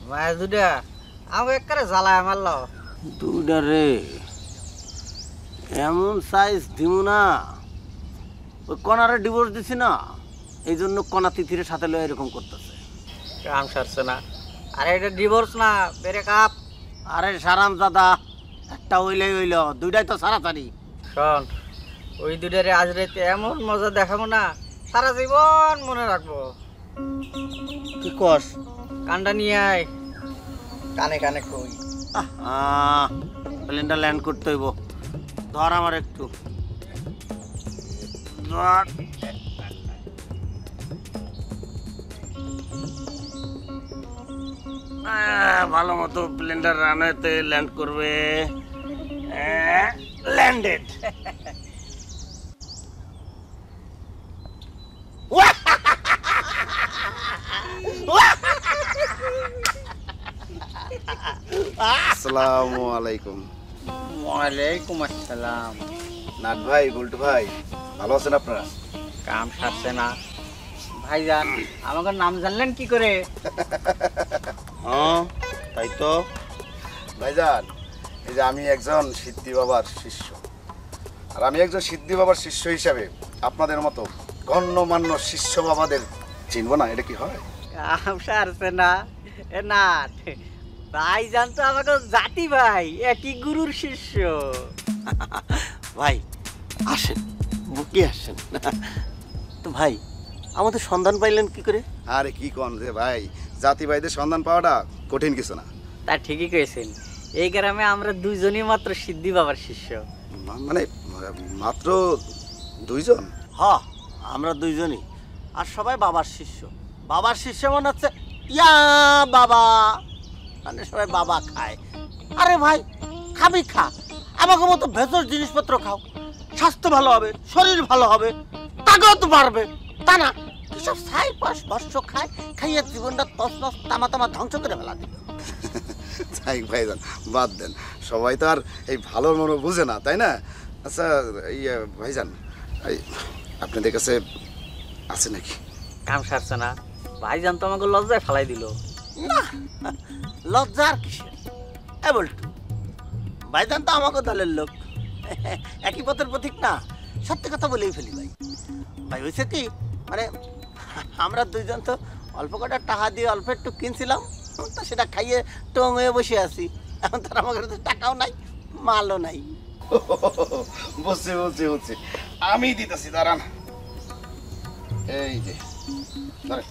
মায়া দুটা আমাকে একবারে জ্বালায় মারলো। দুটা রে এমন সাইজ দিমু না, ওই কনারে ডিভোর্স দিছি না, এই জন্য কনা তিথির সাথে লয়ে এরকম করতেছে। কাম সারছে না। আরে এটা ডিভোর্স না, ব্রেক আপ। আরে সারাম দাদা, একটা হইলেই হইল, দুইটাই তো সারাতারি। শোন, ওই দুটারে আজ রাতে এমন মজা দেখাবো না, সারা জীবন মনে রাখবো। কি কস? কানটা নিয়ে আয়, কানে কানে কই। প্লেনটা ল্যান্ড করতে হইব। ধর আমার একটু ধর। ভালো মতো প্লেনটা রানওয়েতে ল্যান্ড করবে। ল্যান্ডেড। আসসালামু আলাইকুম। ওয়ালাইকুম আসসালাম। নাট ভাই, গুলটু ভাই, ভালো আছেন আপনারা? কাম সারছে না ভাইজান, আমাকে নাম জানলেন কি করে? হ্যাঁ তাই তো। ভাইজান, এই যে আমি একজন সিদ্ধি বাবার শিষ্য, আর আমি একজন সিদ্ধি বাবার শিষ্য হিসাবে আপনাদের মতো গণ্যমান্য শিষ্য বাবাদের চিনব না, এটা কি হয়? কাম সারছে না এ না ভাইজান তো আমাকে জাতি ভাই, একই গুরুর শিষ্য। ভাই আসেন, বুকে আসেন। তো ভাই আমাদের সন্ধান পাইলেন কি করে? আরে কি কন যে ভাই, জাতি ভাইদের সন্ধান পাওয়াটা কঠিন কিছু না। তা ঠিকই কয়েছেন, এই গ্রামে আমরা দুইজনই মাত্র সিদ্ধি বাবার শিষ্য। মানে মাত্র দুইজন? হ্যাঁ আমরা দুইজনই, আর সবাই বাবার শিষ্য। বাবার শিষ্য মনে হচ্ছে ইয়া বাবা, মানে সবাই বাবা খায়। আরে ভাই খাবি খা, আমাকে মতো ভেতর জিনিসপত্র খাও, স্বাস্থ্য ভালো হবে, শরীর ভালো হবে, তাগত বাড়বে। তা না সব ছাই পাশ বর্ষ খায়, খাইয়ে জীবনটা তছনছ তামা তামা ধ্বংস করে ফেলা দিল। তাই ভাইজান বাদ দেন, সবাই তো আর এই ভালো মনে বুঝে না, তাই না? আচ্ছা ইয়ে ভাইজান, এই আপনাদের কাছে আছে নাকি? কাম সারছে না ভাইজান, তো আমাকে লজ্জায় ফেলাই দিল। না লজ্জার কিসের? এ বলটু, ভাইজান তো আমাকে দলের লোক, একই পথের পথিক না। সত্যি কথা বলেই ফেলি ভাই। ভাই হয়েছে কি, মানে আমরা দুইজন তো অল্প কটা টাকা দিয়ে অল্প একটু কিনছিলাম, তো সেটা খাইয়ে টং হয়ে বসে আছি। এখন তার আমার কাছে টাকাও নাই, মালও নাই। বুঝছি বুঝছি বুঝছি, আমি দিতেছি, দাঁড়ান। এই যে ধরেন।